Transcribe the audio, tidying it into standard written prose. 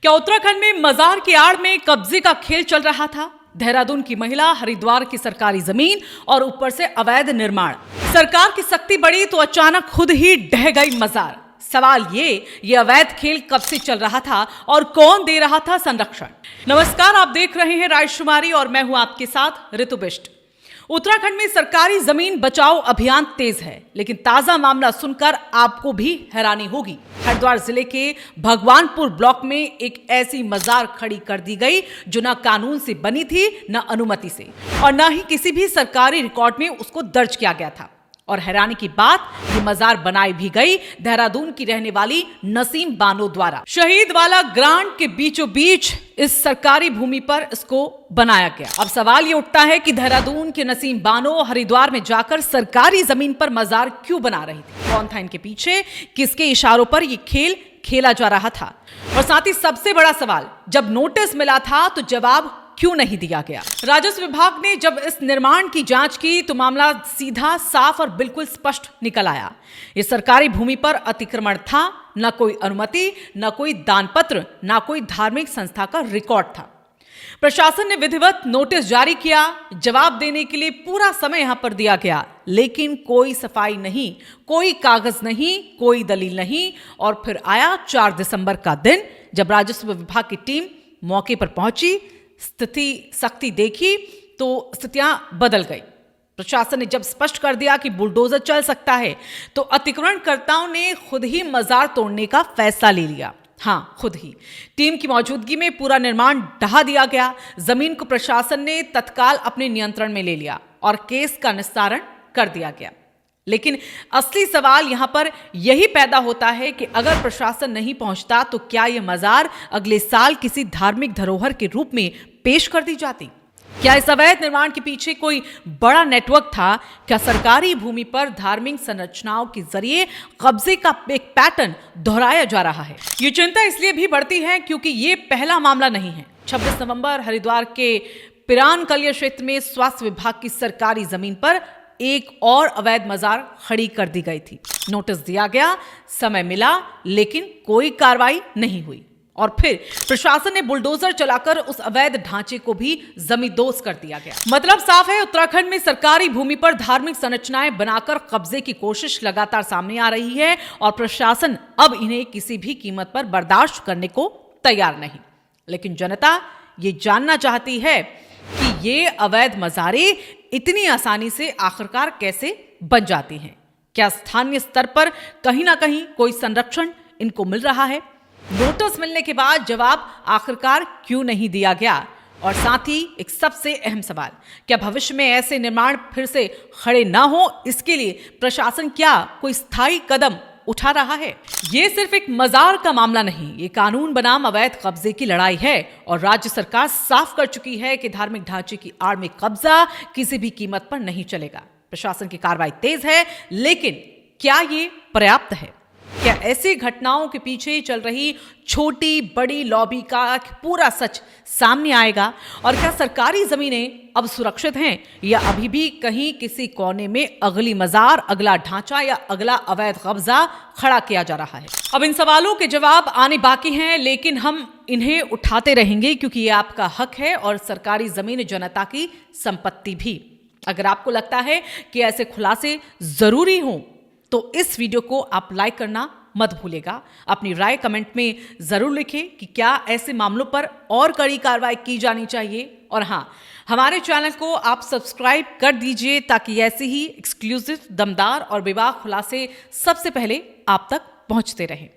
क्या उत्तराखंड में मजार की आड़ में कब्जे का खेल चल रहा था? देहरादून की महिला, हरिद्वार की सरकारी जमीन और ऊपर से अवैध निर्माण। सरकार की सख्ती बढ़ी तो अचानक खुद ही ढह गई मजार। सवाल ये अवैध खेल कब से चल रहा था और कौन दे रहा था संरक्षण? नमस्कार, आप देख रहे हैं राजकुमारी और मैं हूं आपके साथ ऋतु बिष्ट। उत्तराखंड में सरकारी जमीन बचाओ अभियान तेज है, लेकिन ताजा मामला सुनकर आपको भी हैरानी होगी। हरिद्वार जिले के भगवानपुर ब्लॉक में एक ऐसी मजार खड़ी कर दी गई जो न कानून से बनी थी, न अनुमति से, और न ही किसी भी सरकारी रिकॉर्ड में उसको दर्ज किया गया था। और हैरानी की बात, ये मजार बनाई भी गई देहरादून की रहने वाली नसीम बानो द्वारा। शहीद वाला ग्रांट के बीचों बीच इस सरकारी भूमि पर इसको बनाया गया। अब सवाल ये उठता है कि देहरादून के नसीम बानो हरिद्वार में जाकर सरकारी जमीन पर मजार क्यों बना रही थी? कौन था इनके पीछे? किसके इशारों पर ये खेल खेला जा रहा था? और साथ ही सबसे बड़ा सवाल, जब नोटिस मिला था तो जवाब क्यों नहीं दिया गया? राजस्व विभाग ने जब इस निर्माण की जांच की तो मामला सीधा, साफ और बिल्कुल स्पष्ट निकल आया। इस सरकारी भूमि पर अतिक्रमण था, न कोई अनुमति, न कोई दान पत्र, न कोई धार्मिक संस्था का रिकॉर्ड था। प्रशासन ने विधिवत नोटिस जारी किया, जवाब देने के लिए पूरा समय यहां पर दिया गया, लेकिन कोई सफाई नहीं, कोई कागज नहीं, कोई दलील नहीं। और फिर आया 4 दिसंबर का दिन, जब राजस्व विभाग की टीम मौके पर पहुंची, सख्ती देखी तो स्थितियां बदल गई। प्रशासन ने जब स्पष्ट कर दिया कि बुलडोजर चल सकता है, तो अतिक्रमणकर्ताओं ने खुद ही मजार तोड़ने का फैसला ले लिया। हाँ, खुद ही। टीम की मौजूदगी में पूरा निर्माण ढहा दिया गया। जमीन को प्रशासन ने तत्काल अपने नियंत्रण में ले लिया और केस का निस्तारण कर दिया गया। लेकिन असली सवाल यहां पर यही पैदा होता है कि अगर प्रशासन नहीं पहुंचता तो क्या यह मजार अगले साल किसी धार्मिक धरोहर के रूप में पेश कर दी जाती? क्या इस अवैध निर्माण के पीछे कोई बड़ा नेटवर्क था? क्या सरकारी भूमि पर धार्मिक संरचनाओं के जरिए कब्जे का एक पैटर्न दोहराया जा रहा है? ये चिंता इसलिए भी बढ़ती है क्योंकि ये पहला मामला नहीं है। 26 नवंबर हरिद्वार के पिरानकलिया क्षेत्र में स्वास्थ्य विभाग की सरकारी जमीन पर एक और अवैध मजार खड़ी कर दी गई थी। नोटिस दिया गया, समय मिला, लेकिन कोई कार्रवाई नहीं हुई। और फिर प्रशासन ने बुलडोजर चलाकर उस अवैध ढांचे को भी जमींदोज कर दिया गया। मतलब साफ है, उत्तराखंड में सरकारी भूमि पर धार्मिक संरचनाएं बनाकर कब्जे की कोशिश लगातार सामने आ रही है और प्रशासन अब इन्हें किसी भी कीमत पर बर्दाश्त करने को तैयार नहीं। लेकिन जनता ये जानना चाहती है कि ये अवैध मजारें इतनी आसानी से आखिरकार कैसे बन जाती हैं? क्या स्थानीय स्तर पर कहीं ना कहीं कोई संरक्षण इनको मिल रहा है? नोटिस मिलने के बाद जवाब आखिरकार क्यों नहीं दिया गया? और साथ ही एक सबसे अहम सवाल, क्या भविष्य में ऐसे निर्माण फिर से खड़े ना हो, इसके लिए प्रशासन क्या कोई स्थायी कदम उठा रहा है? ये सिर्फ एक मजार का मामला नहीं, ये कानून बनाम अवैध कब्जे की लड़ाई है। और राज्य सरकार साफ कर चुकी है कि धार्मिक ढांचे की आड़ में कब्जा किसी भी कीमत पर नहीं चलेगा। प्रशासन की कार्रवाई तेज है, लेकिन क्या ये पर्याप्त है? क्या ऐसी घटनाओं के पीछे चल रही छोटी बड़ी लॉबी का पूरा सच सामने आएगा? और क्या सरकारी जमीनें अब सुरक्षित हैं या अभी भी कहीं किसी कोने में अगली मजार, अगला ढांचा या अगला अवैध कब्जा खड़ा किया जा रहा है? अब इन सवालों के जवाब आने बाकी हैं, लेकिन हम इन्हें उठाते रहेंगे क्योंकि ये आपका हक है और सरकारी जमीन जनता की संपत्ति भी। अगर आपको लगता है कि ऐसे खुलासे जरूरी हों तो इस वीडियो को आप लाइक करना मत भूलेगा। अपनी राय कमेंट में जरूर लिखें कि क्या ऐसे मामलों पर और कड़ी कार्रवाई की जानी चाहिए। और हाँ, हमारे चैनल को आप सब्सक्राइब कर दीजिए ताकि ऐसे ही एक्सक्लूसिव, दमदार और बेबाक खुलासे सबसे पहले आप तक पहुंचते रहें।